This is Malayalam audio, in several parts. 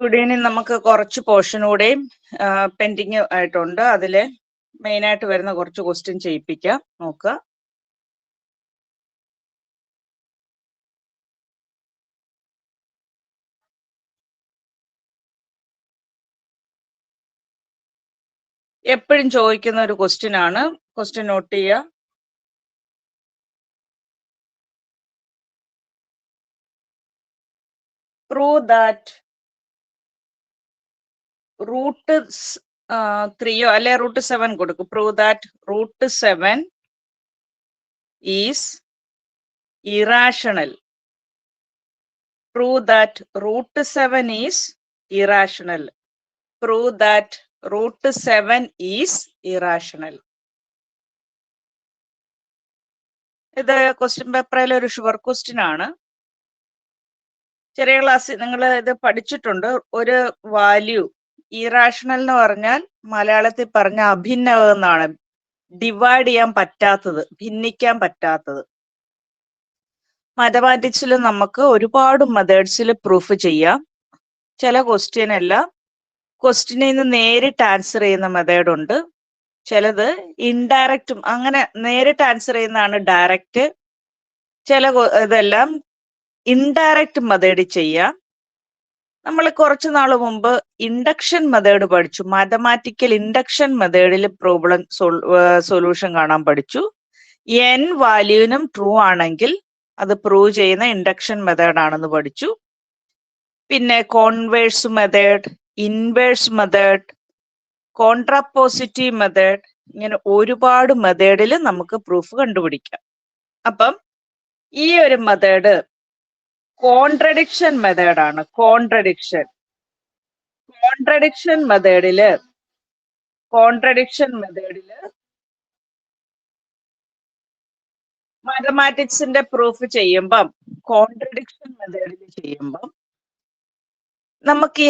Good evening. നമുക്ക് കുറച്ച് പോർഷൻ കൂടെയും പെൻഡിങ് ആയിട്ടുണ്ട്. അതിൽ മെയിനായിട്ട് വരുന്ന കുറച്ച് ക്വസ്റ്റ്യൻ ചെയ്യിപ്പിക്കാം. നോക്കുക. എപ്പോഴും ചോദിക്കുന്ന ഒരു ക്വസ്റ്റ്യൻ ആണ്. ക്വസ്റ്റ്യൻ നോട്ട് ചെയ്യുക. പ്രൂവ് ദാറ്റ് റൂട്ട് 3 അല്ലെ റൂട്ട് 7 കൊടുക്കും. Prove that root 7 is irrational. Prove that root 7 is irrational. Prove that root 7 is irrational. ഇത് ക്വസ്റ്റ്യൻ പേപ്പറിലെ ഒരു ഷുവർ ക്വസ്റ്റ്യൻ ആണ്. ചെറിയ ക്ലാസ്സിൽ നിങ്ങൾ ഇത് പഠിച്ചിട്ടുണ്ട്. ഒരു വാല്യൂ ഇറാഷണൽ എന്ന് പറഞ്ഞാൽ മലയാളത്തിൽ പറഞ്ഞ അഭിന്നകം എന്നാണ്. ഡിവൈഡ് ചെയ്യാൻ പറ്റാത്തത്, ഭിന്നിക്കാൻ പറ്റാത്തത്. മാത്തമാറ്റിക്സിൽ നമുക്ക് ഒരുപാട് മെത്തേഡ്സിൽ പ്രൂഫ് ചെയ്യാം. ചില ക്വസ്റ്റ്യൻ എല്ലാം ക്വസ്റ്റ്യനിൽ നിന്ന് നേരിട്ട് ആൻസർ ചെയ്യുന്ന മെത്തേഡ് ഉണ്ട്. ചിലത് ഇൻഡയറക്റ്റും, അങ്ങനെ നേരിട്ട് ആൻസർ ചെയ്യുന്നതാണ് ഡയറക്റ്റ്. ചില ഇതെല്ലാം ഇൻഡയറക്റ്റ് മെത്തേഡ് ചെയ്യാം. നമ്മൾ കുറച്ചു നാൾ മുമ്പ് ഇൻഡക്ഷൻ മെത്തേഡ് പഠിച്ചു. മാത്തമാറ്റിക്കൽ ഇൻഡക്ഷൻ മെത്തേഡിൽ പ്രോബ്ലം സൊല്യൂഷൻ കാണാൻ പഠിച്ചു. n വാല്യൂവിനും ട്രൂ ആണെങ്കിൽ അത് പ്രൂവ് ചെയ്യുന്ന ഇൻഡക്ഷൻ മെത്തേഡ് ആണെന്ന് പഠിച്ചു. പിന്നെ converse method, inverse method, contrapositive method, ഇങ്ങനെ ഒരുപാട് മെത്തേഡിൽ നമുക്ക് പ്രൂഫ് കണ്ടുപിടിക്കാം. അപ്പം ഈ ഒരു മെത്തേഡ് കോൺട്രഡിക്ഷൻ മെത്തേഡാണ്. കോൺട്രഡിക്ഷൻ മെത്തേഡില് മാത്തമാറ്റിക്സിന്റെ പ്രൂഫ് ചെയ്യുമ്പം, കോൺട്രഡിക്ഷൻ മെത്തേഡിൽ ചെയ്യുമ്പം നമുക്ക്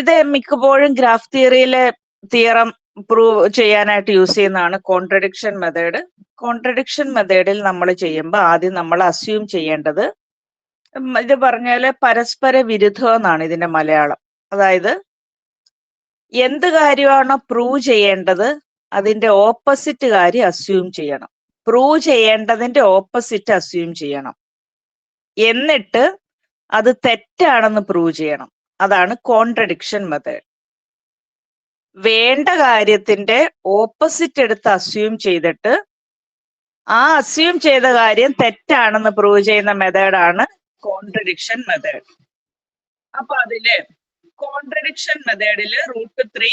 ഇത് മിക്കപ്പോഴും ഗ്രാഫ് തിയറിയിലെ തിയറം പ്രൂവ് ചെയ്യാനായിട്ട് യൂസ് ചെയ്യുന്നതാണ് കോൺട്രഡിക്ഷൻ മെത്തേഡ്. കോൺട്രഡിക്ഷൻ മെത്തേഡിൽ നമ്മൾ ചെയ്യുമ്പോൾ ആദ്യം നമ്മൾ അസ്യൂം ചെയ്യേണ്ടത്, ഇത് പറഞ്ഞാല് പരസ്പര വിരുദ്ധം എന്നാണ് ഇതിന്റെ മലയാളം. അതായത് എന്ത് കാര്യമാണോ പ്രൂവ് ചെയ്യേണ്ടത് അതിന്റെ ഓപ്പോസിറ്റ് കാര്യം അസ്യൂം ചെയ്യണം. പ്രൂവ് ചെയ്യേണ്ടതിന്റെ ഓപ്പോസിറ്റ് അസ്യൂം ചെയ്യണം. എന്നിട്ട് അത് തെറ്റാണെന്ന് പ്രൂവ് ചെയ്യണം. അതാണ് കോൺട്രഡിക്ഷൻ മെത്തേഡ്. വേണ്ട കാര്യത്തിന്റെ ഓപ്പോസിറ്റ് എടുത്ത് അസ്യൂം ചെയ്തിട്ട് ആ അസ്യൂം ചെയ്ത കാര്യം തെറ്റാണെന്ന് പ്രൂവ് ചെയ്യുന്ന മെത്തേഡാണ് കോൺട്രഡിക്ഷൻ മെത്തേഡ്. അപ്പൊ അതില് കോൺട്രഡിക്ഷൻ മെത്തേഡില് റൂട്ട് 3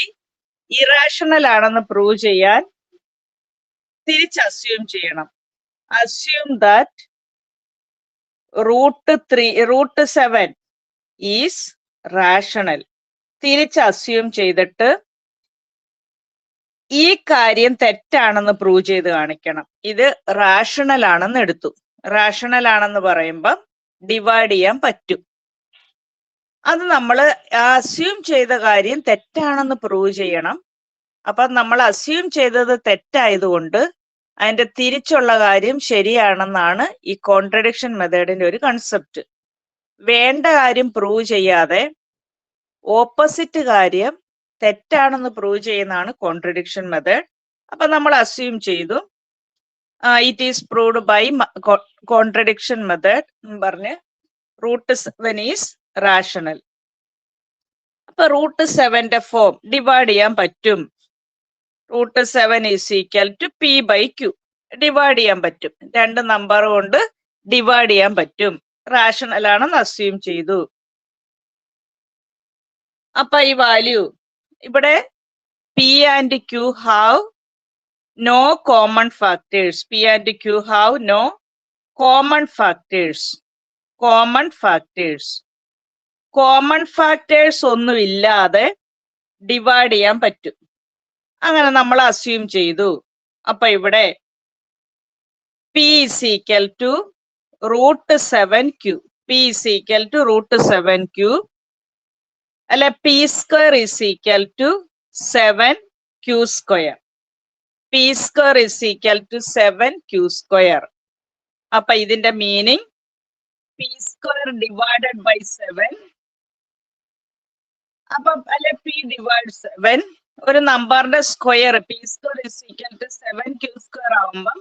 ഇറാഷണൽ ആണെന്ന് പ്രൂവ് ചെയ്യാൻ തിരിച്ച് അസ്യൂം ചെയ്യണം. Assume that root 7 is rational. തിരിച്ച് അസ്യൂം ചെയ്തിട്ട് ഈ കാര്യം തെറ്റാണെന്ന് പ്രൂവ് ചെയ്ത് കാണിക്കണം. ഇത് റാഷണൽ ആണെന്ന് എടുത്തു. റാഷണൽ ആണെന്ന് പറയുമ്പം ഡിവൈഡ് ചെയ്യാൻ പറ്റും. അത് നമ്മൾ അസ്യൂം ചെയ്ത കാര്യം തെറ്റാണെന്ന് പ്രൂവ് ചെയ്യണം. അപ്പൊ നമ്മൾ അസ്യൂം ചെയ്തത് തെറ്റായതുകൊണ്ട് അതിന്റെ തിരിച്ചുള്ള കാര്യം ശരിയാണെന്നാണ് ഈ കോൺട്രഡിക്ഷൻ മെത്തേഡിന്റെ ഒരു കൺസെപ്റ്റ്. വേണ്ട കാര്യം പ്രൂവ് ചെയ്യാതെ ഓപ്പോസിറ്റ് കാര്യം തെറ്റാണെന്ന് പ്രൂവ് ചെയ്യുന്നതാണ് കോൺട്രഡിക്ഷൻ മെത്തേഡ്. അപ്പൊ നമ്മൾ അസ്യൂം ചെയ്തു it is proved by contradiction method പറഞ്ഞ് റൂട്ട് 7 ഈസ് റാഷണൽ. അപ്പൊ റൂട്ട് 7ന്റെ ഫോം ഡിവൈഡ് ചെയ്യാൻ പറ്റും. Root 7 is equal to p/q. Divide ചെയ്യാൻ പറ്റും. രണ്ട് നമ്പർ കൊണ്ട് ഡിവൈഡ് ചെയ്യാൻ പറ്റും. റാഷണൽ ആണെന്ന് അസ്യൂം ചെയ്തു. അപ്പൊ ഈ വാല്യൂ ഇവിടെ p and q have no common factors. p and q have no common factors. Common factors ഒന്നുമില്ലാതെ ഡിവൈഡ് ചെയ്യാൻ പറ്റും. അങ്ങനെ നമ്മൾ അസ്യൂം ചെയ്തു. അപ്പൊ ഇവിടെ p is equal to root 7q. p is equal to root 7q. അല്ലെ p square is equal to 7q square. p square is equal to 7q square. അപ്പൊ ഇതിന്റെ meaning p square divided by 7 അപ്പം അല്ലെ പി ഡിവൈഡ് 7 ഒരു നമ്പറിന്റെ square P square is equal to 7q² ആവുമ്പം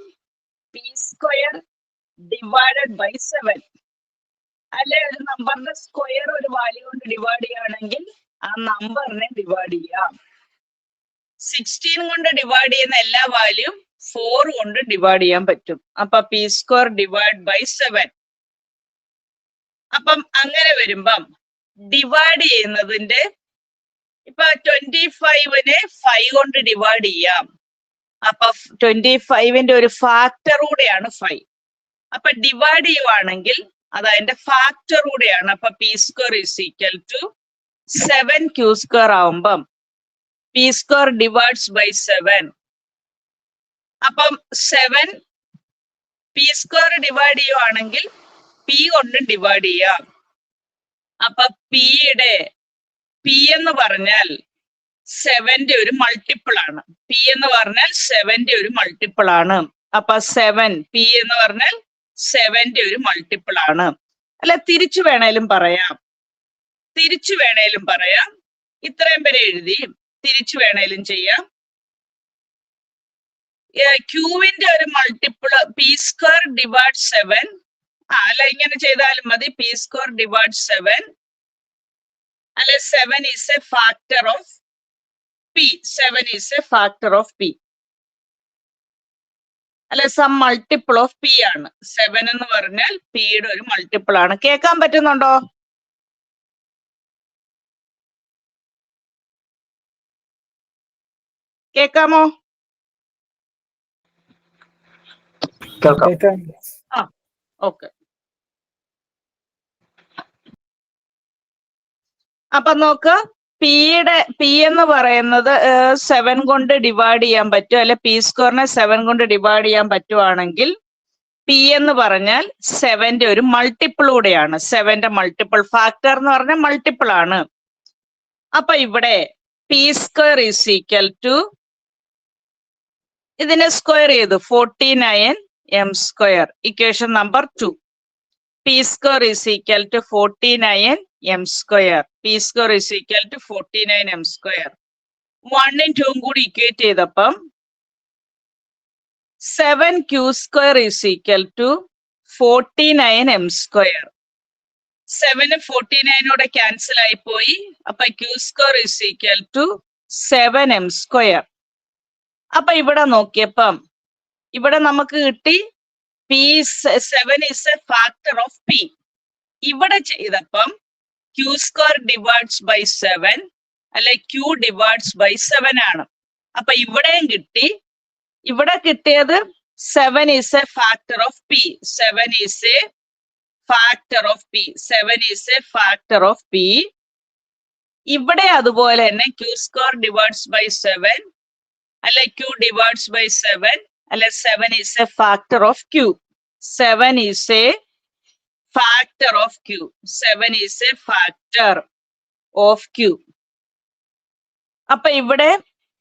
പി സ്ക്വയർ ഡിവൈഡഡ് ബൈ 7 അല്ലെ ഒരു നമ്പറിന്റെ സ്ക്വയർ ഒരു വാല്യൂ കൊണ്ട് ഡിവൈഡ് ചെയ്യുകയാണെങ്കിൽ ആ നമ്പറിനെ ഡിവൈഡ് ചെയ്യാം. 16 കൊണ്ട് ഡിവൈഡ് ചെയ്യുന്ന എല്ലാ വാല്യൂം 4 കൊണ്ട് ഡിവൈഡ് ചെയ്യാൻ പറ്റും. അപ്പൊ പി സ്ക്വയർ ഡിവൈഡ് ബൈ 7. അപ്പം അങ്ങനെ വരുമ്പം ഡിവൈഡ് ചെയ്യുന്നതിന്റെ ഇപ്പൊ 25നെ 5 കൊണ്ട് ഡിവൈഡ് ചെയ്യാം. അപ്പൊ 25ന്റെ ഒരു ഫാക്ടർ കൂടെയാണ് 5. അപ്പൊ ഡിവൈഡ് ചെയ്യുവാണെങ്കിൽ അത് അതിന്റെ ഫാക്ടർ കൂടെയാണ്. അപ്പൊ P square is equal to 7q² ആവുമ്പം പി സ്ക്വയർ ഡിവൈഡ്സ് ബൈ 7. അപ്പം 7 പി സ്ക്വയർ ഡിവൈഡ് ചെയ്യുവാണെങ്കിൽ പി കൊണ്ട് ഡിവൈഡ് ചെയ്യാം. അപ്പൊ പിയുടെ പി എന്ന് പറഞ്ഞാൽ 7ന്റെ ഒരു മൾട്ടിപ്പിൾ ആണ്. പി എന്ന് പറഞ്ഞാൽ 7ന്റെ ഒരു മൾട്ടിപ്പിൾ ആണ്. അപ്പൊ 7 പി എന്ന് പറഞ്ഞാൽ 7ന്റെ ഒരു മൾട്ടിപ്പിൾ ആണ്. അല്ല തിരിച്ചു വേണേലും പറയാം, ഇത്രയും പേരെ എഴുതി തിരിച്ചു വേണേലും ചെയ്യാം. ക്യൂവിന്റെ ഒരു മൾട്ടിപ്പിൾ പി സ്ക്വയർ ഡിവൈഡ് 7. അല്ല ഇങ്ങനെ ചെയ്താലും മതി. പി സ്ക്വയർ ഡിവൈഡ് 7 അല്ലെ 7 is A factor of P. 7 is A factor of P അല്ലെ സം മൾട്ടിപ്പിൾ ഓഫ് പി ആണ്. 7 എന്ന് പറഞ്ഞാൽ പിയുടെ ഒരു മൾട്ടിപ്പിൾ ആണ്. കേൾക്കാൻ പറ്റുന്നുണ്ടോ? കേൾക്കാമോ? ആ ഓക്കെ. അപ്പൊ നോക്ക്, പി എന്ന് പറയുന്നത് 7 കൊണ്ട് ഡിവൈഡ് ചെയ്യാൻ പറ്റും. അല്ലെ പി സ്ക്വയറിനെ 7 കൊണ്ട് ഡിവൈഡ് ചെയ്യാൻ പറ്റുവാണെങ്കിൽ പി എന്ന് പറഞ്ഞാൽ 7ന്റെ ഒരു മൾട്ടിപ്പിൾ കൂടെയാണ്. 7ന്റെ മൾട്ടിപ്പിൾ ഫാക്ടർ എന്ന് പറഞ്ഞാൽ മൾട്ടിപ്പിൾ ആണ്. അപ്പൊ ഇവിടെ p square is equal to ഇതിനെ സ്ക്വയർ ചെയ്തു 49m². Equation number 2. P square is equal to 49m². P square is equal to 49m². 1ഉം 2ഉം കൂടി ഇക്വേറ്റ് ചെയ്തപ്പം 7q² is equal to 49m². 7 49ഓടെ ക്യാൻസൽ ആയി പോയി. അപ്പൊ q² is equal to 7m². അപ്പൊ ഇവിടെ നോക്കിയപ്പം ഇവിടെ നമുക്ക് കിട്ടി P 7 is A factor of P. ഇവിടെ ചെയ്തപ്പം q² ഡിവൈഡ്സ് ബൈ 7 അല്ലെ q ഡിവൈഡ്സ് ബൈ 7 ആണ്. അപ്പൊ ഇവിടെയും കിട്ടി. ഇവിടെ കിട്ടിയത് 7 is A factor of P. 7 is A factor of P. 7 is A factor of P. ഇവിടെ അതുപോലെ തന്നെ q² ഡിവൈഡ്സ് ബൈ 7 അല്ലെ q ഡിവൈഡ്സ് ബൈ 7 അല്ലെ 7 is A factor of q. 7 is A factor of q. 7 is A factor of q. അപ്പൊ ഇവിടെ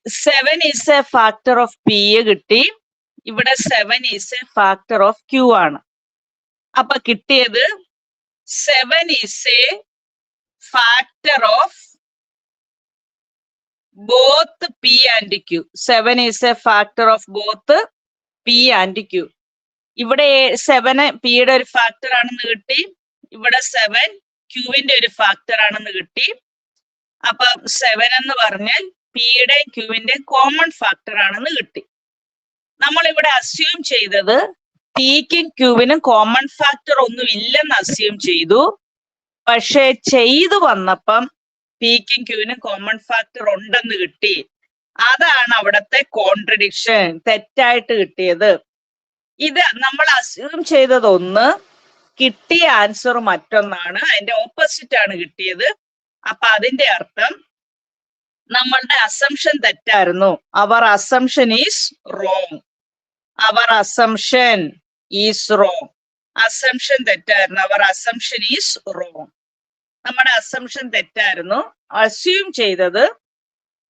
7 is A factor of P കിട്ടി. ഇവിടെ 7 is A factor of q ആണ്. അപ്പൊ കിട്ടിയത് 7 is A factor of both p and q. 7 is a factor of both p and q. ഇവിടെ 7 പിയുടെ ഒരു ഫാക്ടർ ആണെന്ന് കിട്ടി. ഇവിടെ 7 ക്യൂവിന്റെ ഒരു ഫാക്ടർ ആണെന്ന് കിട്ടി. അപ്പൊ 7 എന്ന് പറഞ്ഞാൽ പിയുടെ ക്യൂവിന്റെ കോമൺ ഫാക്ടർ ആണെന്ന് കിട്ടി. നമ്മൾ ഇവിടെ അസ്യൂം ചെയ്തത് പിക്കും ക്യൂവിനും കോമൺ ഫാക്ടർ ഒന്നും ഇല്ലെന്ന് അസ്യൂം ചെയ്തു. പക്ഷെ ചെയ്തു വന്നപ്പം പിക്കും ക്യൂവിനും കോമൺ ഫാക്ടർ ഉണ്ടെന്ന് കിട്ടി. അതാണ് അവിടത്തെ കോൺട്രഡിക്ഷൻ, തെറ്റായിട്ട് കിട്ടിയത്. ഇത് നമ്മൾ അസ്യൂം ചെയ്തത് ഒന്ന്, കിട്ടിയ ആൻസർ മറ്റൊന്നാണ്. അതിന്റെ ഓപ്പോസിറ്റ് ആണ് കിട്ടിയത്. അപ്പൊ അതിന്റെ അർത്ഥം നമ്മളുടെ അസംഷൻ തെറ്റായിരുന്നു. Our assumption is wrong. Our assumption is wrong. Assumption തെറ്റായിരുന്നു. Our assumption is wrong. നമ്മുടെ അസംഷൻ തെറ്റായിരുന്നു. അസ്യൂം ചെയ്തത്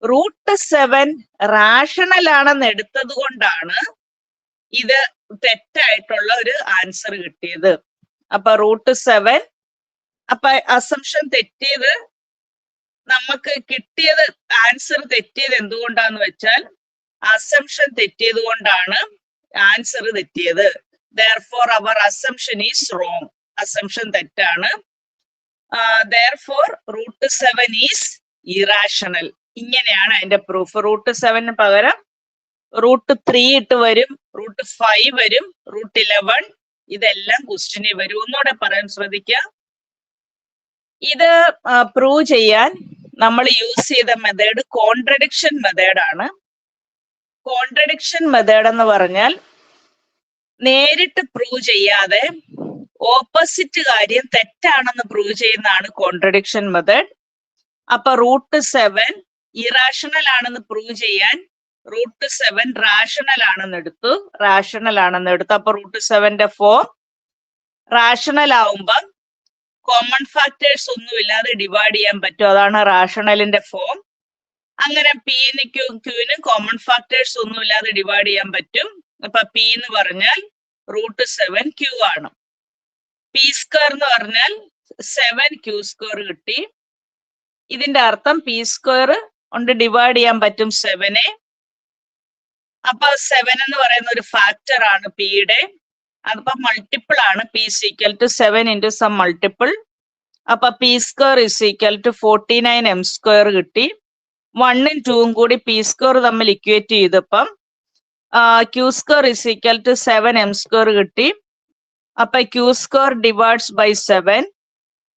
√7 റാഷണൽ ആണെന്ന് എടുത്തത് കൊണ്ടാണ് ഇത് തെറ്റായിട്ടുള്ള ഒരു ആൻസർ കിട്ടിയത്. അപ്പൊ √7 അപ്പൊ അസംഷൻ തെറ്റിയത് നമുക്ക് കിട്ടിയത് ആൻസർ തെറ്റിയത് എന്തുകൊണ്ടാന്ന് വെച്ചാൽ അസംഷൻ തെറ്റിയത് കൊണ്ടാണ് ആൻസർ തെറ്റിയത്. therefore our assumption is wrong. Assumption തെറ്റാണ്. therefore root 7 is irrational. ഇങ്ങനെയാണ് അതിന്റെ പ്രൂഫ്. റൂട്ട് 7 പകരം റൂട്ട് 3 ഇട്ട് വരും, റൂട്ട് 5 വരും, റൂട്ട് 11 ഇതെല്ലാം ക്വസ്റ്റ്യനിൽ വരും. ഒന്നുകൂടെ പറയാൻ ശ്രദ്ധിക്കുക. ഇത് പ്രൂവ് ചെയ്യാൻ നമ്മൾ യൂസ് ചെയ്ത മെത്തേഡ് കോൺട്രഡിക്ഷൻ മെത്തേഡാണ്. കോൺട്രഡിക്ഷൻ മെത്തേഡ് എന്ന് പറഞ്ഞാൽ നേരിട്ട് പ്രൂവ് ചെയ്യാതെ ഓപ്പോസിറ്റ് കാര്യം തെറ്റാണെന്ന് പ്രൂവ് ചെയ്യുന്നതാണ് കോൺട്രഡിക്ഷൻ മെത്തേഡ്. അപ്പൊ റൂട്ട് 7 ഇറാഷണൽ ആണെന്ന് പ്രൂവ് ചെയ്യാൻ റൂട്ട് 7 റാഷണൽ ആണെന്ന് എടുത്തു. അപ്പൊ റൂട്ട് 7ന്റെ ഫോം റാഷണൽ ആവുമ്പം കോമൺ ഫാക്ടേഴ്സ് ഒന്നുമില്ലാതെ ഡിവൈഡ് ചെയ്യാൻ പറ്റും. അതാണ് റാഷണലിന്റെ ഫോം. അങ്ങനെ പിന്ന് ക്യൂവിന് കോമൺ ഫാക്ടേഴ്സ് ഒന്നുമില്ലാതെ ഡിവൈഡ് ചെയ്യാൻ പറ്റും. അപ്പൊ പി എന്ന് പറഞ്ഞാൽ റൂട്ട് 7 ക്യൂ ആണ്. പി സ്ക്വയർ എന്ന് പറഞ്ഞാൽ 7 ക്യൂ സ്ക്വയർ കിട്ടി. ഇതിന്റെ അർത്ഥം പി സ്ക്വയർ കൊണ്ട് ഡിവൈഡ് ചെയ്യാൻ പറ്റും 7നെ. അപ്പൊ 7 എന്ന് പറയുന്ന ഒരു ഫാക്ടർ ആണ് പിയുടെ. അപ്പൊ മൾട്ടിപ്പിൾ ആണ്. P is equal to 7 into some multiple. അപ്പൊ P square is equal to 49 m square കിട്ടി. 1ഉം 2ഉം കൂടി പി സ്ക്വയർ തമ്മിൽ ഇക്വേറ്റ് ചെയ്തപ്പം Q square is equal to 7 m square കിട്ടി. അപ്പൊ ക്യൂ സ്ക്വയർ ഡിവൈഡ്സ് ബൈ 7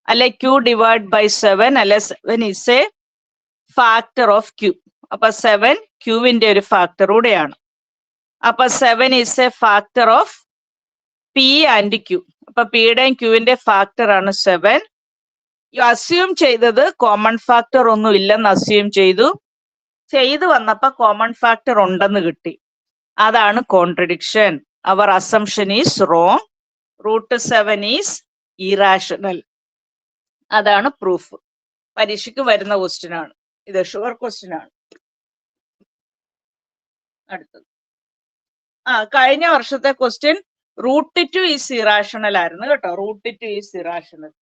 അല്ലെ ക്യൂ ഡിവൈഡ് ബൈ 7 അല്ലെ 7 is a factor of Q. അപ്പൊ 7 ക്യൂവിന്റെ ഒരു ഫാക്ടർ കൂടെയാണ്. അപ്പൊ 7 is a factor of P and Q. അപ്പൊ പിയുടെയും ക്യൂവിന്റെ ഫാക്ടർ ആണ് 7. അസ്യൂം ചെയ്തത് കോമൺ ഫാക്ടർ ഒന്നും ഇല്ലെന്ന് അസ്യൂം ചെയ്തു വന്നപ്പോ കോമൺ ഫാക്ടർ ഉണ്ടെന്ന് കിട്ടി. അതാണ് കോൺട്രഡിക്ഷൻ. അവർ assumption is wrong. Root 7 is irrational. അതാണ് പ്രൂഫ്. പരീക്ഷയ്ക്ക് വരുന്ന ക്വസ്റ്റ്യൻ ആണ് ഇത്. ഷുവർ ക്വസ്റ്റ്യൻ ആണ്. അടുത്തത് കഴിഞ്ഞ വർഷത്തെ ക്വസ്റ്റ്യൻ റൂട്ട് 2 ഈസ് ഇറാഷണൽ ആയിരുന്നു കേട്ടോ. Root 2 is irrational.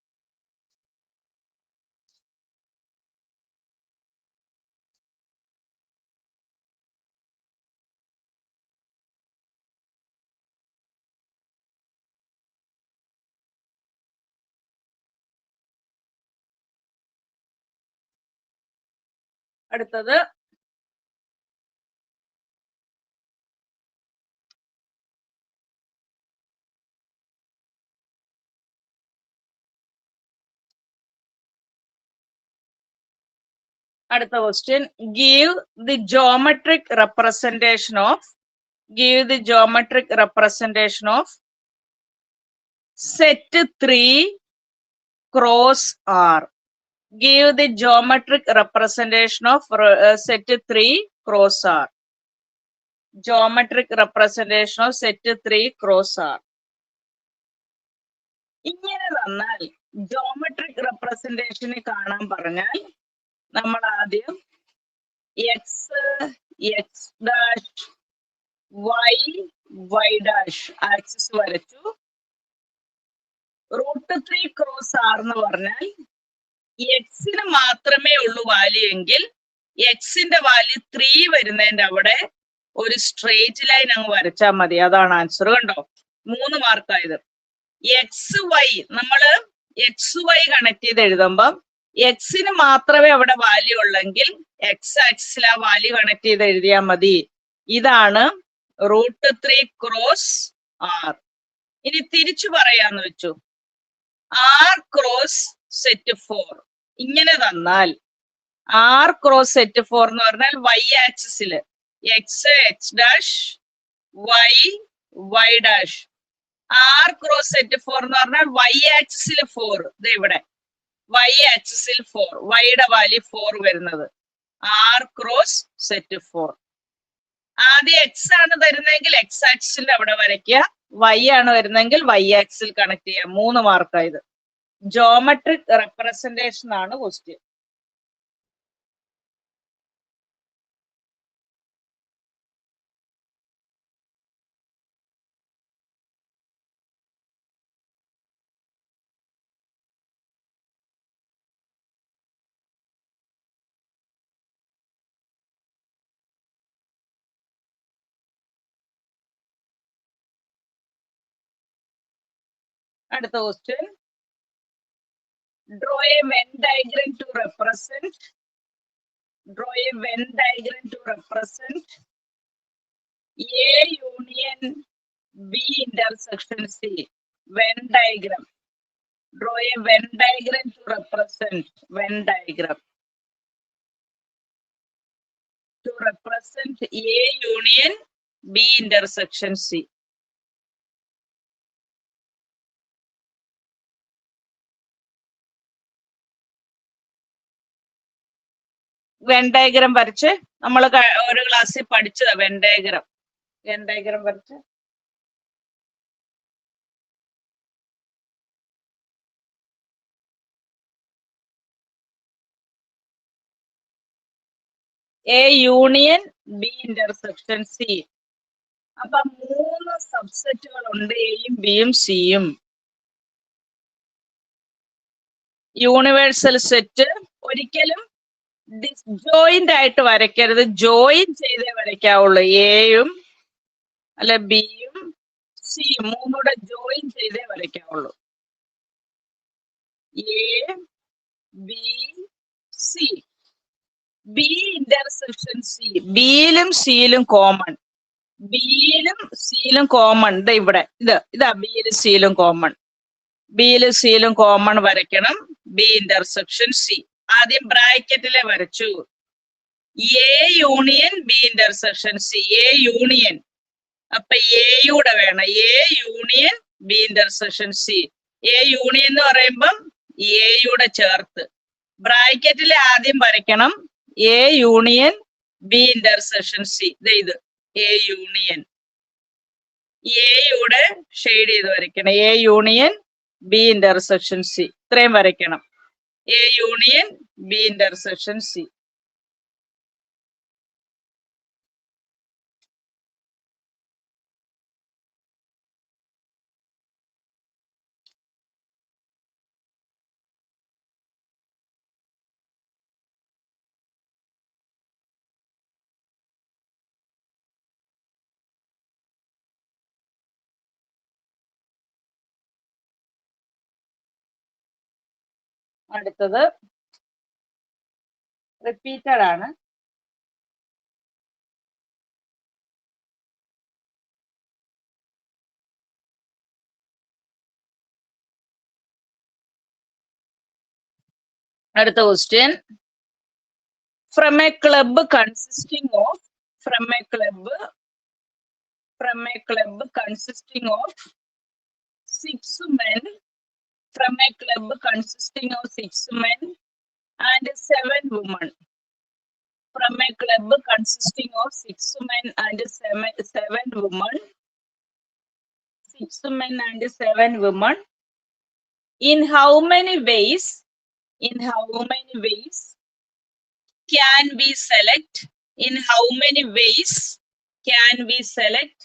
അടുത്തത് അടുത്ത question give the geometric representation of set 3 cross R. Give the geometric representation of set 3 cross R. Geometric representation of set 3 cross R. ഇങ്ങനെ തന്നാൽ ജോമെട്രിക് റെപ്രസെന്റേഷന് കാണാൻ പറഞ്ഞാൽ നമ്മൾ ആദ്യം X X dash Y Y dash axis വരച്ചു. റൂട്ട് 3 ക്രോസ് ആർ എന്ന് പറഞ്ഞാൽ എക്സിന് മാത്രമേ ഉള്ളൂ വാല്യൂ എങ്കിൽ എക്സിന്റെ വാല്യൂ 3 വരുന്നതിന്റെ അവിടെ ഒരു സ്ട്രേറ്റ് ലൈൻ അങ്ങ് വരച്ചാൽ മതി. അതാണ് ആൻസർ. കണ്ടോ, 3 മാർക്കായത്. എക്സ് വൈ നമ്മള് എക്സ് വൈ കണക്ട് ചെയ്ത് എഴുതുമ്പം എക്സിന് മാത്രമേ അവിടെ വാല്യൂ ഉള്ളെങ്കിൽ എക്സ് ആക്സിൽ ആ വാല്യൂ കണക്ട് ചെയ്ത് എഴുതിയാൽ മതി. ഇതാണ് റൂട്ട് 3 ക്രോസ് ആർ. ഇനി തിരിച്ചു പറയാന്ന് വെച്ചു, ആർ ക്രോസ് സെറ്റ് 4 ഇങ്ങനെ തന്നാൽ ആർ ക്രോസ് സെറ്റ് 4 എന്ന് പറഞ്ഞാൽ വൈ ആക്സിസില് x X dash Y Y dash. R cross set 4 എന്ന് പറഞ്ഞാൽ വൈ ആക്സിസിൽ 4. ഇത് ഇവിടെ വൈ ആക്സിസിൽ 4, വൈയുടെ വാല്യൂ 4 വരുന്നത്. R cross set 4. ആദ്യം എക്സ് ആണ് തരുന്നതെങ്കിൽ എക്സ് ആക്സിസിന്റെ അവിടെ വരയ്ക്കുക, വൈ ആണ് വരുന്നതെങ്കിൽ വൈ ആക്സിൽ കണക്ട് ചെയ്യുക. 3 മാർക്കായത്. ജോമെട്രിക് റെപ്രസെന്റേഷൻ ആണ് ക്വസ്റ്റ്യൻ. അടുത്ത question, draw a Venn diagram to represent A union B intersection C. Venn diagram. Draw a Venn diagram to represent A union B intersection C. Venn diagram വരച്ച് നമ്മൾ ഒരു ക്ലാസ്സിൽ പഠിച്ചതാ വെൻ ഡയഗ്രം വരച്ച്. A union B intersection C. അപ്പൊ 3 സബ്സെറ്റുകൾ ഉണ്ട്, എയും ബിയും സിയും. യൂണിവേഴ്സൽ സെറ്റ് ഒരിക്കലും ഡിസ്ജോയിന്റ് ആയിട്ട് വരയ്ക്കരുത്, ജോയിൻ ചെയ്തേ വരയ്ക്കാവുള്ളൂ. എയും അല്ലെ ബിയും സിയും 3 ജോയിൻ ചെയ്തേ വരയ്ക്കാവുള്ളൂ. A B C. B intersection C. ബിയിലും സിയിലും കോമൺ. ഇവിടെ ഇതാ ബിയിലും സിയിലും കോമൺ. ബിയിലും സിയിലും കോമൺ വരയ്ക്കണം. B intersection C. ആദ്യം ബ്രാക്കറ്റിലെ വരച്ചു. A union B intersection C. A union, അപ്പൊ എയുടെ വേണം. A union B intersection C. A union എന്ന് പറയുമ്പം എയുടെ ചേർത്ത് ബ്രാക്കറ്റിലെ ആദ്യം വരയ്ക്കണം. A union B intersection C. ഇത് എ യൂണിയൻ. എയുടെ ഷെയ്ഡ് ചെയ്ത് വരയ്ക്കണം. A union B intersection C. ഇത്രയും വരയ്ക്കണം. A union B intersection C. അടുത്തത് റിപ്പീറ്റഡ് ആണ്. അടുത്ത question, from a club consisting of 6 men, and 7 women. From a club consisting of 6 men and 7 women. 6 men and 7 women. In how many ways can we select? In how many ways can we select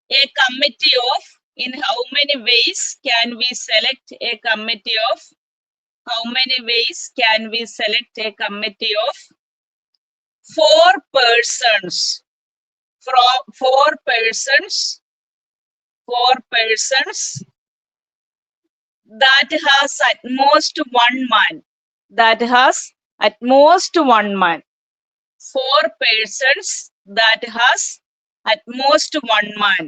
a committee of? In how many ways can we select a committee of? How many ways can we select a committee of 4 persons? From 4 persons that has at most 1 man. That has at most 1 man. 4 persons that has at most 1 man.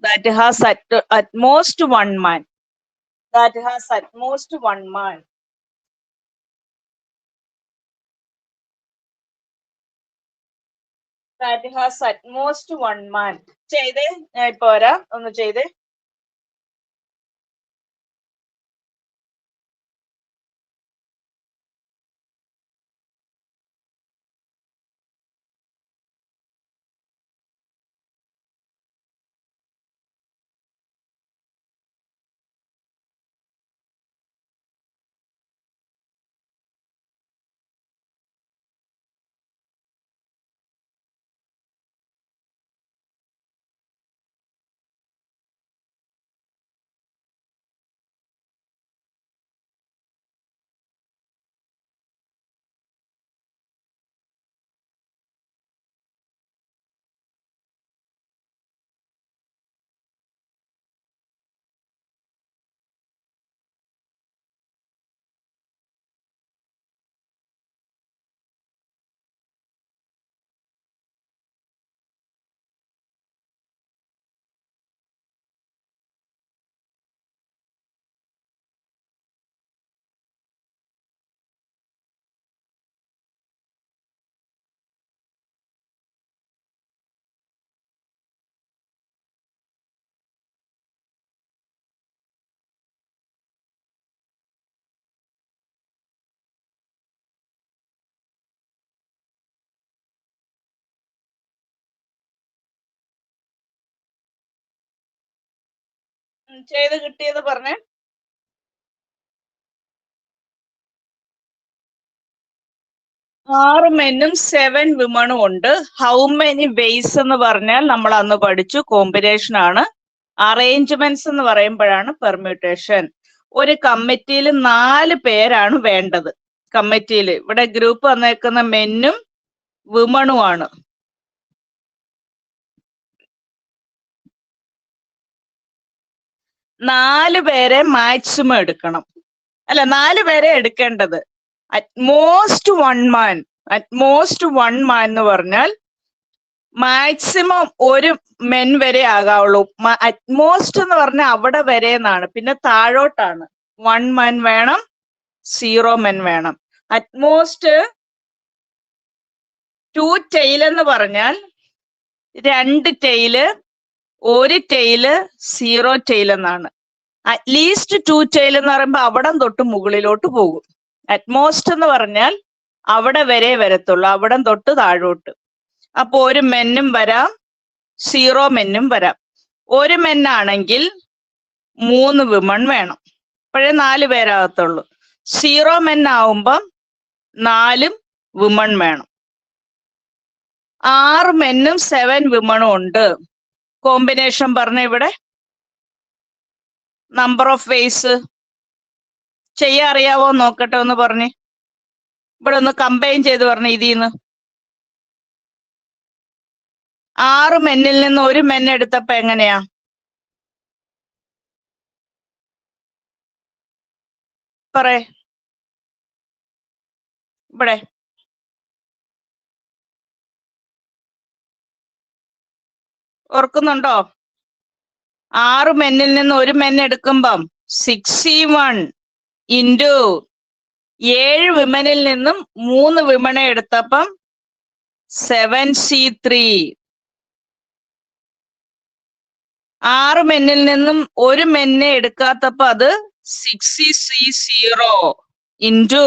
That has at most 1 man. That has at most 1 man. That has at most 1 man. ചെയ്തേ, ഞാൻ ഇപ്പൊ വരാം, ഒന്ന് ചെയ്തേ. ചെയ്ത് കിട്ടിയത് പറഞ്ഞേ. 6 മെന്നും 7 വിമണും ഉണ്ട്. ഹൗ മെനി വേസ് എന്ന് പറഞ്ഞാൽ നമ്മൾ അന്ന് പഠിച്ചു കോമ്പിനേഷൻ ആണ്. അറേഞ്ച്മെന്റ്സ് എന്ന് പറയുമ്പോഴാണ് പെർമ്യൂട്ടേഷൻ. ഒരു കമ്മിറ്റിയിൽ 4 പേരാണ് വേണ്ടത്. കമ്മിറ്റിയിൽ ഇവിടെ ഗ്രൂപ്പ് വന്നേക്കുന്ന മെന്നും വിമണും ആണ്. 4 പേരെ മാക്സിമം എടുക്കണം. അല്ല, 4 പേരെ എടുക്കേണ്ടത്. അറ്റ്മോസ്റ്റ് 1 മാൻ. അറ്റ്മോസ്റ്റ് 1 മാൻ എന്ന് പറഞ്ഞാൽ മാക്സിമം ഒരു മെൻ വരെ ആകാവുള്ളൂ. അറ്റ്മോസ്റ്റ് എന്ന് പറഞ്ഞാൽ അവിടെ വരെ എന്നാണ്. പിന്നെ താഴോട്ടാണ്. 1 മാൻ വേണം, 0 മെൻ വേണം. അറ്റ്മോസ്റ്റ് 2 ടെയിൽ എന്ന് പറഞ്ഞാൽ 2 ടെയില്, 1 ടെയില്, 0 ടെയിൽ എന്നാണ്. അറ്റ്ലീസ്റ്റ് 2 ടെയിൽ എന്ന് പറയുമ്പോൾ അവിടം തൊട്ട് മുകളിലോട്ട് പോകും. അറ്റ്മോസ്റ്റ് എന്ന് പറഞ്ഞാൽ അവിടെ വരെ വരത്തുള്ളൂ, അവിടം തൊട്ട് താഴോട്ട്. അപ്പൊ ഒരു മെന്നും വരാം, 0 മെന്നും വരാം. ഒരു മെന്നാണെങ്കിൽ 3 വിമൺ വേണം, അപ്പോഴേ 4 പേരാകത്തുള്ളൂ. 0 മെൻ ആവുമ്പം 4 വിമൺ വേണം. 6 മെന്നും 7 വിമണും ഉണ്ട്. കോമ്പിനേഷൻ പറഞ്ഞ ഇവിടെ നമ്പർ ഓഫ് വേസ് ചെയ്യാൻ അറിയാവോ നോക്കട്ടെ ഒന്ന് പറഞ്ഞേ. ഇവിടെ ഒന്ന് കമ്പൈൻ ചെയ്ത് പറഞ്ഞ ഇതിന്ന് 6 മെന്നിൽ നിന്ന് ഒരു മെൻ എടുത്തപ്പോ എങ്ങനെയാ? പറയേ ഇവിടെ. ഓർക്കുന്നുണ്ടോ? 6 മെന്നിൽ നിന്ന് ഒരു മെൻ എടുക്കുമ്പം 61 ഇൻറ്റു 7 വിമനിൽ നിന്നും 3 വിമനെ എടുത്തപ്പം 7C3. 6 മെന്നിൽ നിന്നും ഒരു മെന്നെ എടുക്കാത്തപ്പോ അത് 6C0 ഇൻറ്റു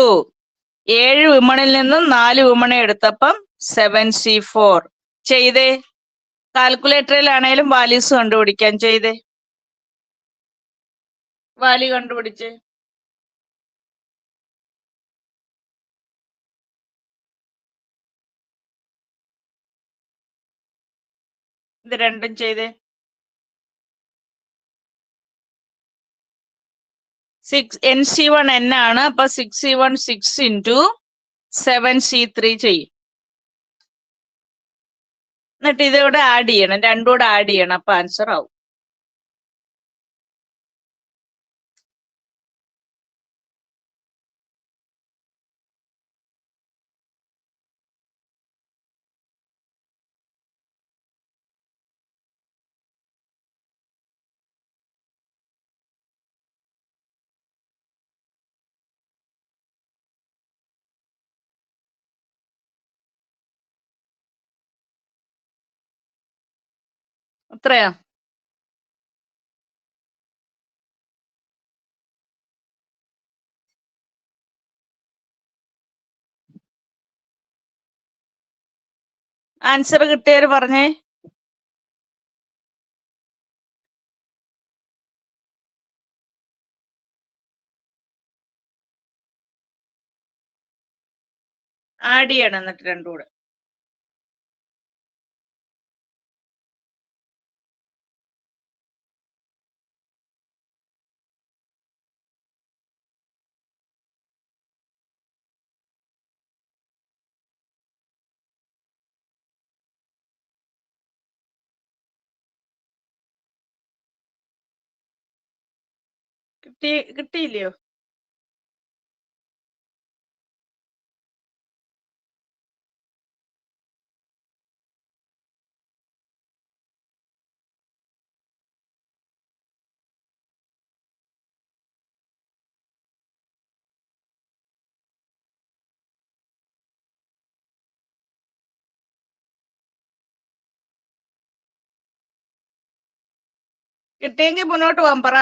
7 വിമണിൽ നിന്നും 4 വിമണെ എടുത്തപ്പം 7C4. ചെയ്തേ. കാൽക്കുലേറ്ററിലാണേലും വാല്യൂസ് കണ്ടുപിടിക്കാൻ. ചെയ്തേ, വാല്യൂ കണ്ടുപിടിച്ച്. ഇത് രണ്ടും ചെയ്തേ. 6 NC1 N ആണ്. അപ്പൊ 6C1 6 ഇൻറ്റു 7C3 ചെയ്യും. എന്നിട്ട് ഇതോടെ ആഡ് ചെയ്യണം, രണ്ടും കൂടെ ആഡ് ചെയ്യണം, അപ്പൊ ആൻസർ ആവും. എത്രയാ? ആൻസർ കിട്ടിയവര് പറഞ്ഞേ. ആഡ് ചെയ്യണം എന്നിട്ട് രണ്ടും കൂടെ. കിട്ടിയില്ലയോ? കിട്ടിയെങ്കിൽ മുന്നോട്ട് പോകാൻ പറ.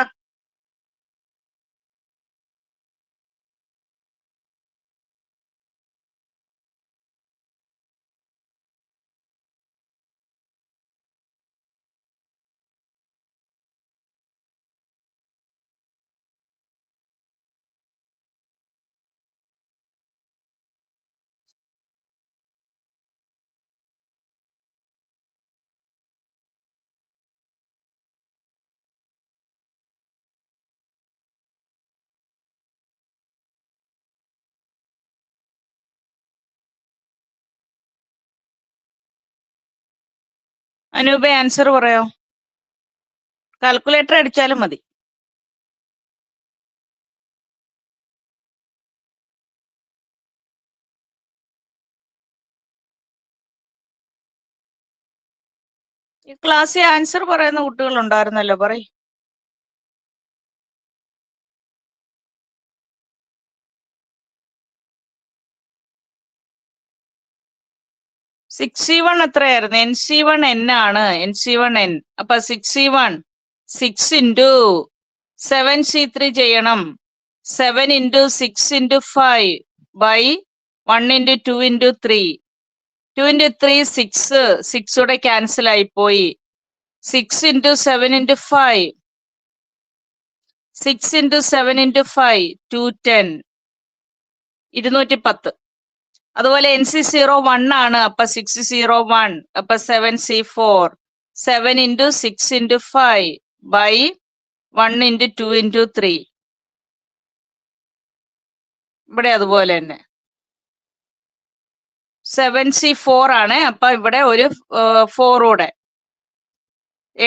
അനൂപ ആൻസർ പറയോ? കാൽക്കുലേറ്റർ അടിച്ചാലും മതി. ഈ ക്ലാസ്സിൽ ആൻസർ പറയുന്ന കുട്ടികൾ ഉണ്ടായിരുന്നല്ലോ, പറയ്. (6C1) എത്രയായിരുന്നു? (NC1N) ആണ്. (NC1N). അപ്പൊ 6C1 6 ഇൻറ്റു 7C3 ചെയ്യണം. 7 into 6 into 5 by 1 into 2 into 3. 2 into 3 6. 6 കൂടെ ക്യാൻസൽ ആയിപ്പോയി. 6 ഇൻറ്റു 7 ഇൻറ്റു 5. 6 into 7 into 5 210. 210. അതുപോലെ NC01 ആണ്. അപ്പൊ 601. അപ്പൊ 7C4. 7 into 6 into 5 by 1 into 2 into 3. ഇവിടെ അതുപോലെ തന്നെ 7C4 ആണ്. അപ്പൊ ഇവിടെ ഒരു 4 കൂടെ.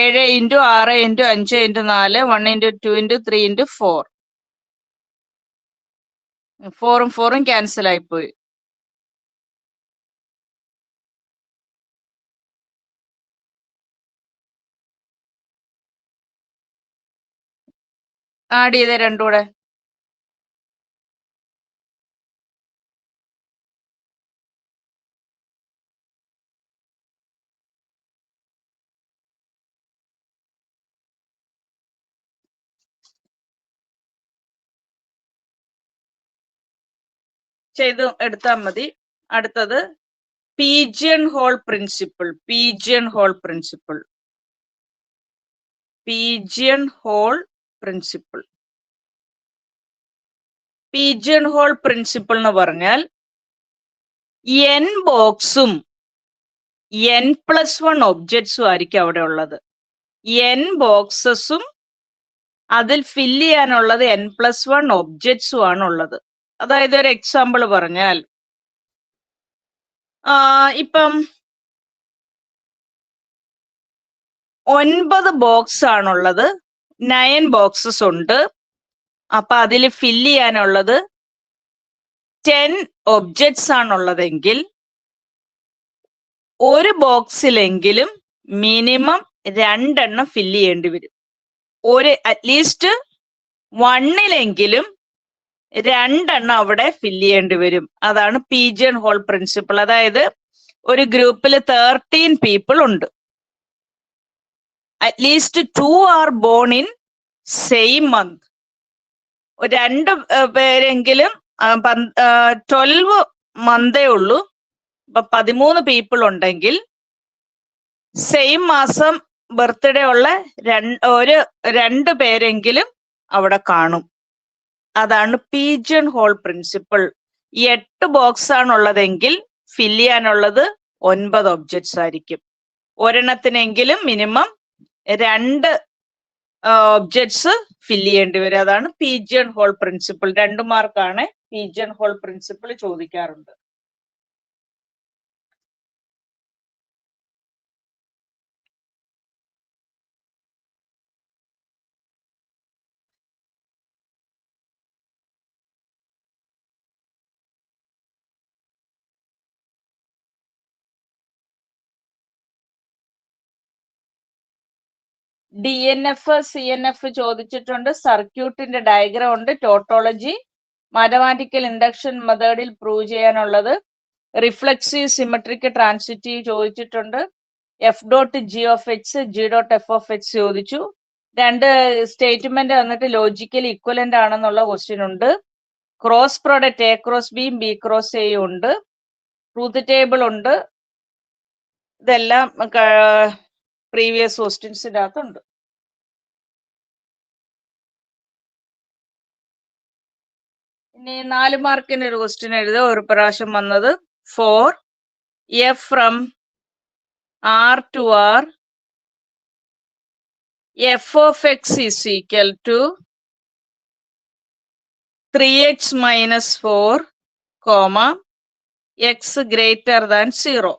7 into 6 into 5 into 4 1 into 2 into 3 into 4. 4ഉം 4ഉം ക്യാൻസൽ ആയിപ്പോയി. ആഡ് ചെയ്തേ രണ്ടും കൂടെ. ചെയ്ത് എടുത്താൽ മതി. അടുത്തത് pigeon whole principle. Pigeon whole principle. Pigeon whole principle. Pigeon whole principle എന്ന് പറഞ്ഞാൽ n ബോക്സും n+1 ഒബ്ജക്ട്സും ആയിരിക്കും അവിടെ ഉള്ളത്. n ബോക്സസും അതിൽ ഫില്ല് ചെയ്യാനുള്ളത് n+1 ഒബ്ജക്ട്സും ആണ് ഉള്ളത്. അതായത് ഒരു എക്സാമ്പിൾ പറഞ്ഞാൽ ഇപ്പം 9 ബോക്സ് ആണുള്ളത്. 9 ബോക്സസ് ഉണ്ട്. അപ്പൊ അതിൽ ഫില്ല് ചെയ്യാനുള്ളത് 10 ഒബ്ജക്ട്സ് ആണുള്ളതെങ്കിൽ ഒരു ബോക്സിലെങ്കിലും മിനിമം 2 എണ്ണം ഫില്ല് ചെയ്യേണ്ടി വരും. അറ്റ്ലീസ്റ്റ് 1ലെങ്കിലും 2 എണ്ണം അവിടെ ഫില്ല് ചെയ്യേണ്ടി വരും. അതാണ് പീജിയൺ ഹോൾ പ്രിൻസിപ്പിൾ. അതായത് ഒരു ഗ്രൂപ്പിൽ 13 പീപ്പിൾ ഉണ്ട്. At least 2 R born in same month. 2 പേരെങ്കിലും 12 മന്തേ ഉള്ളൂ. അപ്പൊ 13 പീപ്പിൾ ഉണ്ടെങ്കിൽ സെയിം മാസം ബർത്ത്ഡേ ഉള്ള 2 പേരെങ്കിലും അവിടെ കാണും. അതാണ് പീജിയൺ ഹോൾ പ്രിൻസിപ്പിൾ. 8 ബോക്സ് ആണുള്ളതെങ്കിൽ ഫില്ല് ചെയ്യാനുള്ളത് 9 ഒബ്ജക്ട്സ് ആയിരിക്കും. ഒരെണ്ണത്തിനെങ്കിലും മിനിമം 2 ഒബ്ജക്ട്സ് ഫില്ല് ചെയ്യേണ്ടി വരും. അതാണ് പീജിയൺ ഹോൾ പ്രിൻസിപ്പിൾ. 2 മാർക്കാണ് പീജിയൺ ഹോൾ പ്രിൻസിപ്പിൾ ചോദിക്കാറുണ്ട്. DNF CNF ചോദിച്ചിട്ടുണ്ട്. സർക്യൂട്ടിന്റെ ഡയഗ്രാം ഉണ്ട്. ടോട്ടോളജി മാത്തമാറ്റിക്കൽ ഇൻഡക്ഷൻ മെത്തേഡിൽ പ്രൂവ് ചെയ്യാനുള്ളത്. റിഫ്ലെക്സീവ് സിമെട്രിക് ട്രാൻസിറ്റീവ് ചോദിച്ചിട്ടുണ്ട്. F.G(x), G.f(x) ചോദിച്ചു. 2 സ്റ്റേറ്റ്മെന്റ് വന്നിട്ട് ലോജിക്കലി ഇക്വലന്റ് ആണെന്നുള്ള ക്വസ്റ്റ്യൻ ഉണ്ട്. ക്രോസ് പ്രോഡക്റ്റ് A×B B×A ഉണ്ട്. ട്രൂത്ത് ടേബിൾ ഉണ്ട്. ഇതെല്ലാം പ്രീവിയസ് ക്വസ്റ്റ്യൻസിന്റെ അകത്തുണ്ട്. ഇനി 4 മാർക്കിന് ഒരു ക്വസ്റ്റ്യൻ എഴുതുക. ഒരു പ്രാവശ്യം വന്നത്. For F from R to R, f(x) is equal to 3x minus 4, x greater than 0.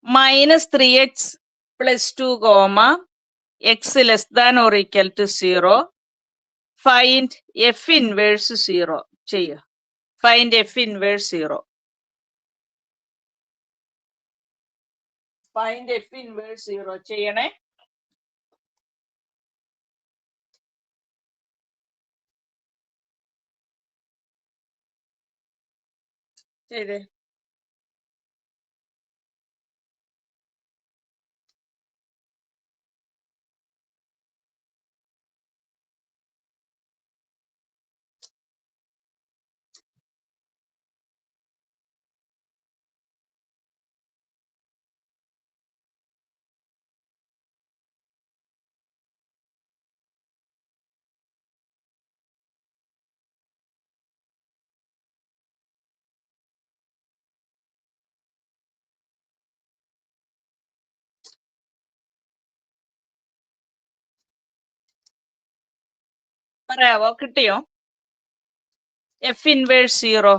minus 3x plus 2 comma x less than or equal to 0. Find f inverse 0 ചെയ്യുക. Find f inverse 0. Find f inverse 0 ചെയ്യണേ. ചെയ്തേ. പറയാവോ? കിട്ടിയോ? F inverse 0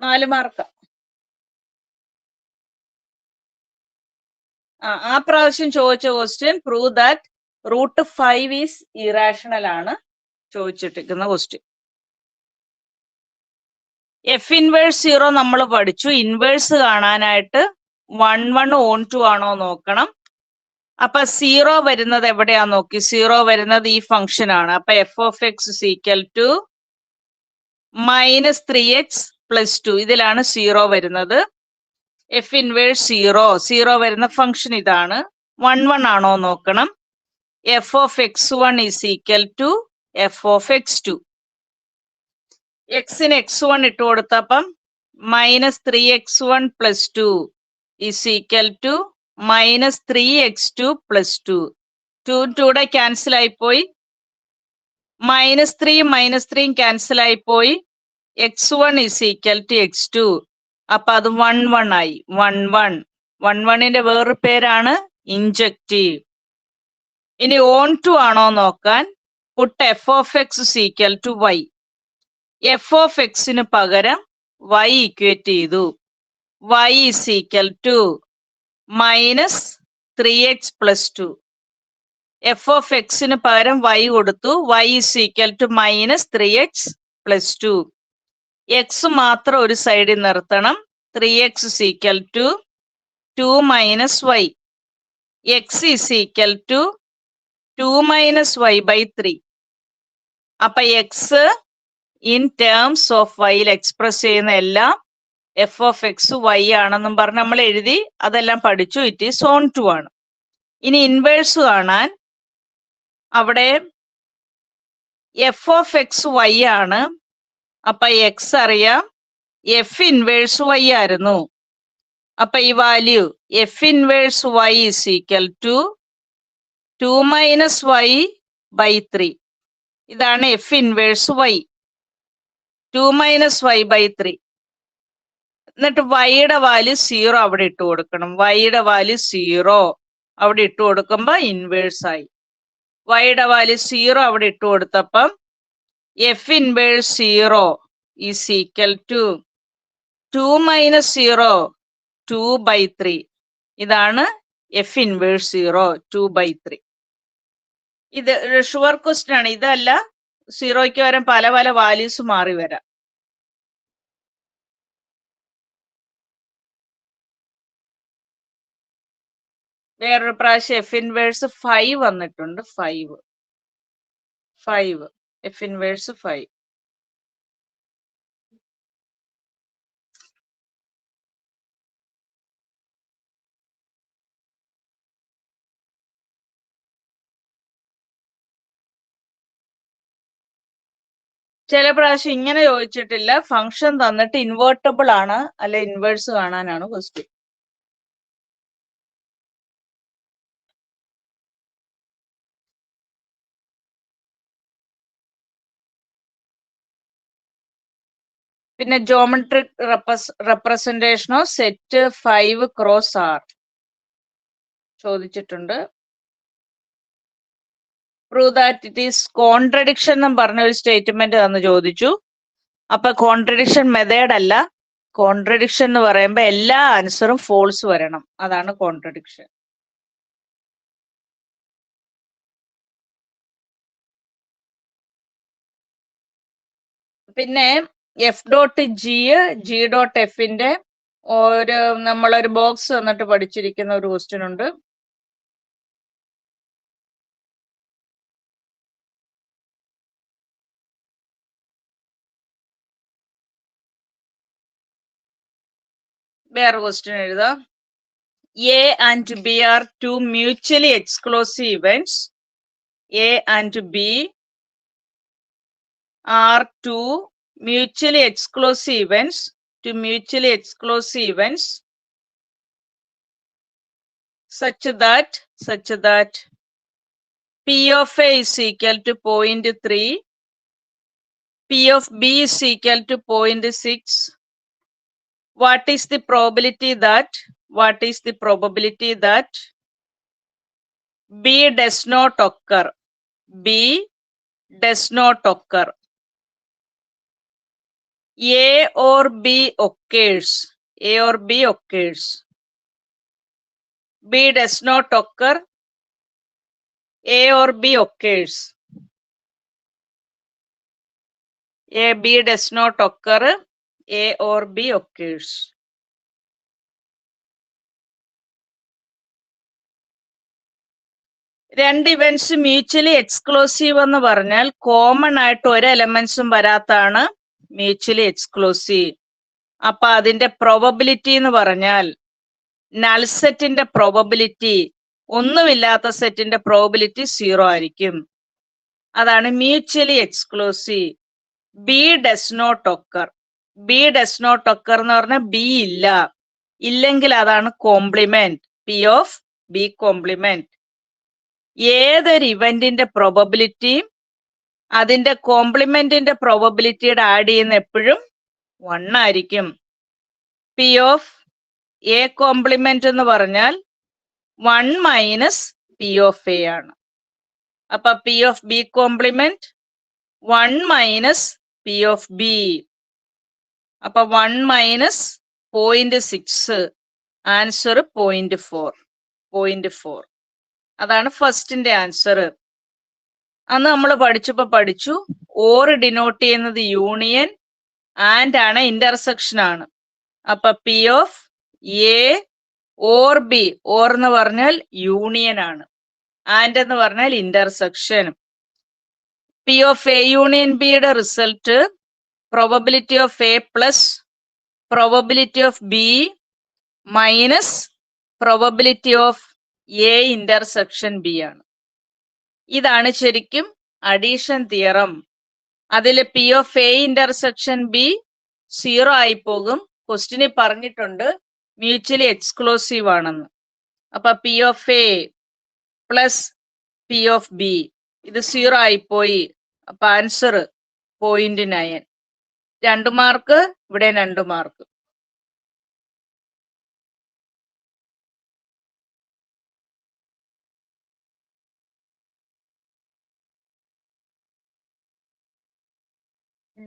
4 mark. ആ പ്രാവശ്യം ചോദിച്ച question prove that root 5 is irrational ആണ് ചോദിച്ചിട്ടിരിക്കുന്ന ക്വസ്റ്റ്യൻ. എഫ് ഇൻവേഴ്സ് 0 നമ്മൾ പഠിച്ചു. ഇൻവേഴ്സ് കാണാനായിട്ട് 1 1 ഓൺ 2 ആണോ നോക്കണം. അപ്പൊ 0 വരുന്നത് എവിടെയാ നോക്കി. 0 വരുന്നത് ഈ ഫംഗ്ഷൻ ആണ്. അപ്പൊ F of X equal to minus 3x plus 2 ഇതിലാണ് 0 വരുന്നത്. എഫ് ഇൻവേഴ്സ് 0 വരുന്ന ഫംഗ്ഷൻ ഇതാണ്. 1 1 ആണോ നോക്കണം. F of x1 is equal to f of x2. എക്സിന് x1 ഇട്ട് കൊടുത്തപ്പം minus 3x1 plus 2 is equal to minus 3x2 plus 2. 2 cancel ആയിപ്പോയി. മൈനസ് 3 ക്യാൻസൽ ആയിപ്പോയി. x1 is equal to x2. അപ്പൊ അത് 1 1 ആയി. 1 1 1 1ന്റെ വേറൊരു പേരാണ് ഇൻജക്റ്റീവ്. ഇനി ഓൺ 2 ആണോ നോക്കാൻ. Put f of X equal to y. F of എക്സിന് പകരം y ഇക്വേറ്റ് ചെയ്തു. y is equal to minus 3x plus 2. F of എക്സിന് പകരം y കൊടുത്തു. y is equal to minus 3x plus 2. X മാത്രം ഒരു സൈഡിൽ നിർത്തണം. 3x is equal to 2 minus y. X is equal to 2 minus y by 3. അപ്പൊ എക്സ് ഇൻ ടേംസ് ഓഫ് വൈയിൽ എക്സ്പ്രസ് ചെയ്യുന്ന എല്ലാം എഫ് ഓഫ് എക്സ് വൈ ആണെന്നും പറഞ്ഞ് നമ്മൾ എഴുതി. അതെല്ലാം പഠിച്ചു. ഇറ്റ് ഈസ് ഓൺ 2 ആണ്. ഇനി ഇൻവേഴ്സ് കാണാൻ അവിടെ എഫ് ഓഫ് എക്സ് വൈ ആണ്. അപ്പൊ എക്സ് അറിയാം. എഫ് ഇൻവേഴ്സ് വൈ ആയിരുന്നു. അപ്പൊ ഈ value F inverse Y is equal to 2 minus Y by 3. ഇതാണ് F inverse Y. 2 minus Y by 3. എന്നിട്ട് വൈയുടെ വാല്യൂ 0 അവിടെ ഇട്ട് കൊടുക്കണം. വൈയുടെ വാല്യൂ 0 അവിടെ ഇട്ട് കൊടുക്കുമ്പോ ഇൻവേഴ്സ് ആയി. വൈയുടെ വാല്യൂ 0 അവിടെ ഇട്ട് കൊടുത്തപ്പം f inverse 0 is equal to 2 minus 0 2 by 3. ഇതാണ് എഫ് ഇൻവേഴ്സ് 0 2 ബൈ 3. ഇത് ഷുവർ ക്വസ്റ്റ്യൻ ആണ്. ഇതല്ല 0ക്ക് വരാൻ പല പല വാല്യൂസ് മാറി വരാം. വേറൊരു പ്രാവശ്യം എഫ് ഇൻവേഴ്സ് 5 വന്നിട്ടുണ്ട്. 5 എഫ് ഇൻവേഴ്സ് 5. ചില പ്രാവശ്യം ഇങ്ങനെ ചോദിച്ചിട്ടില്ല. ഫംഗ്ഷൻ തന്നിട്ട് ഇൻവേർട്ടബിൾ ആണ് അല്ലെ ഇൻവേഴ്സ് കാണാനാണ് ക്വസ്റ്റ്യൻ. പിന്നെ geometric representation of set 5 cross R ചോദിച്ചിട്ടുണ്ട്. Prove that it is contradiction എന്നും പറഞ്ഞ ഒരു സ്റ്റേറ്റ്മെന്റ് തന്ന് ചോദിച്ചു. അപ്പൊ കോൺട്രഡിക്ഷൻ മെത്തേഡ് അല്ല, കോൺട്രഡിക്ഷൻ എന്ന് പറയുമ്പോൾ എല്ലാ ആൻസറും ഫോൾസ് വരണം, അതാണ് കോൺട്രഡിക്ഷൻ. പിന്നെ F.G.G.F-ന്റെ നമ്മളൊരു ബോക്സ് തന്നിട്ട് പഠിച്ചിരിക്കുന്ന ഒരു ക്വസ്റ്റ്യൻ ഉണ്ട്. വേറെ ക്വസ്റ്റ്യൻ എഴുതാം. A and B are two mutually exclusive events. A and B are two mutually exclusive events. Two mutually exclusive events such that P of A is equal to 0.3, P of B is equal to 0.6. What is the probability that B does not occur? B does not occur. A or B occurs. A or B occurs. B does not occur. A or B occurs. A, B does not occur. A or B occurs. രണ്ട് ഇവന്റ്സ് മ്യൂച്വലി എക്സ്ക്ലൂസീവ് എന്ന് പറഞ്ഞാൽ കോമൺ ആയിട്ട് ഒരു എലമെന്റ്സും വരാത്താണ് മ്യൂച്വലി എക്സ്ക്ലൂസീവ്. അപ്പൊ അതിന്റെ പ്രോബബിലിറ്റി എന്ന് പറഞ്ഞാൽ നൾ സെറ്റിന്റെ പ്രോബബിലിറ്റി, ഒന്നുമില്ലാത്ത സെറ്റിന്റെ പ്രോബബിലിറ്റി 0 ആയിരിക്കും. അതാണ് mutually exclusive. B does not occur. B does not occur എന്ന് പറഞ്ഞാൽ ബി ഇല്ല, ഇല്ലെങ്കിൽ അതാണ് complement, P of B complement. ഏതൊരു ഇവന്റിന്റെ പ്രോബബിലിറ്റി അതിന്റെ കോംപ്ലിമെന്റിന്റെ പ്രോബബിലിറ്റിയുടെ ആഡ് ചെയ്യുന്ന എപ്പോഴും 1 ആയിരിക്കും. പി ഓഫ് എ കോംപ്ലിമെന്റ് എന്ന് പറഞ്ഞാൽ 1 മൈനസ് പി ഓഫ് എ ആണ്. അപ്പൊ P of B complement 1 minus P of B. അപ്പൊ 1 മൈനസ് 0.6, ആൻസർ 0.4. അതാണ് ഫസ്റ്റിന്റെ ആൻസർ. അന്ന് നമ്മൾ പഠിച്ചു ഓർ ഡിനോട്ട് ചെയ്യുന്നത് യൂണിയൻ, ആൻഡ് ആണ്, ഇന്റർസെക്ഷൻ ആണ്. അപ്പൊ P of A or B, or എന്ന് പറഞ്ഞാൽ യൂണിയൻ ആണ്, ആൻഡ് എന്ന് പറഞ്ഞാൽ intersection. P of A union ബിയുടെ result probability of A plus probability of B minus probability of A intersection B ആണ്. ഇതാണ് ശരിക്കും അഡീഷൻ തിയറം. അതിൽ P of A intersection B 0 ആയി പോകും. ക്വസ്റ്റിനിൽ പറഞ്ഞിട്ടുണ്ട് മ്യൂച്വലി എക്സ്ക്ലൂസീവ് ആണെന്ന്. അപ്പൊ P of A plus P of B ഇത് 0 ആയിപ്പോയി. അപ്പൊ ആൻസർ 0.9. 2 മാർക്ക്, ഇവിടെ 2 മാർക്ക്.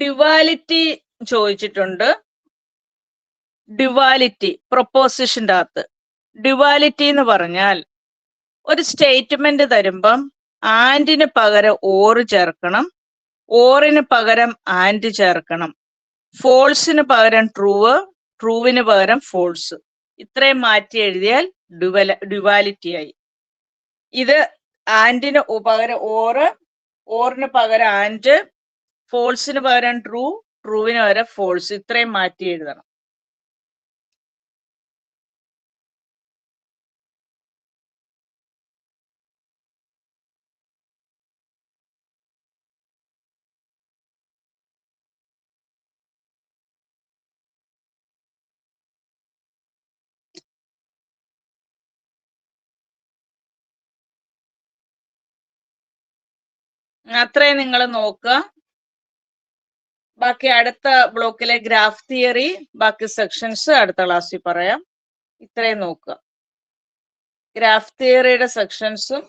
ഡ്യുവാലിറ്റി ചോദിച്ചിട്ടുണ്ട്. ഡ്യുവാലിറ്റി പ്രൊപ്പോസിഷന്റെ അകത്ത് ഡ്യുവാലിറ്റി എന്ന് പറഞ്ഞാൽ ഒരു സ്റ്റേറ്റ്മെന്റ് തരുമ്പം ആൻഡിന് പകരം ഓർ ചേർക്കണം, ഓറിന് പകരം ആൻഡ് ചേർക്കണം, ഫോൾസിന് പകരം ട്രൂവ്, ട്രൂവിന് പകരം ഫോൾസ്. ഇത്രയും മാറ്റി എഴുതിയാൽ ഡ്യുവാലിറ്റി ആയി. ഇത് ആൻഡിന് പകരം ഓറ്, ഓറിന് പകരം ആൻഡ്, ഫോൾസിന് പകരം ട്രൂ, ട്രൂവിന് പകരം ഫോൾസ്. ഇത്രയും മാറ്റി എഴുതണം. അത്രയും നിങ്ങൾ നോക്കുക. ബാക്കി അടുത്ത ബ്ലോക്കിലെ ഗ്രാഫ് തിയറി, ബാക്കി സെക്ഷൻസ് അടുത്ത ക്ലാസ്സിൽ പറയാം. ഇത്രയും നോക്കുക. ഗ്രാഫ് തിയറിയുടെ സെക്ഷൻസും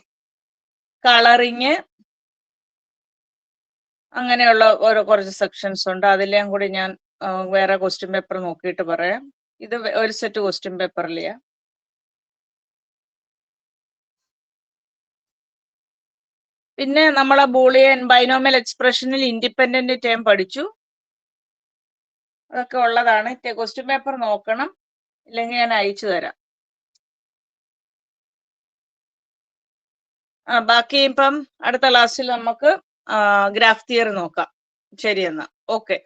കളറിങ് അങ്ങനെയുള്ള കുറച്ച് സെക്ഷൻസ് ഉണ്ട്. അതിലെയും കൂടി ഞാൻ വേറെ ക്വസ്റ്റ്യൻ പേപ്പർ നോക്കിയിട്ട് പറയാം. ഇത് ഒരു സെറ്റ് ക്വസ്റ്റ്യൻ പേപ്പറിലെയാ. പിന്നെ നമ്മളെ ബൂളിയൻ ബൈനോമിയൽ എക്സ്പ്രഷനിൽ ഇൻഡിപെൻഡന്റ് ടേം പഠിച്ചു. അതൊക്കെ ഉള്ളതാണ്. ക്വസ്റ്റ്യൻ പേപ്പർ നോക്കണം, ഇല്ലെങ്കിൽ ഞാൻ അയച്ചു തരാം. ബാക്കി ഇപ്പം അടുത്ത ക്ലാസ്സിൽ നമുക്ക് ഗ്രാഫ് തിയറി നോക്കാം. ശരി എന്നാ, ഓക്കെ.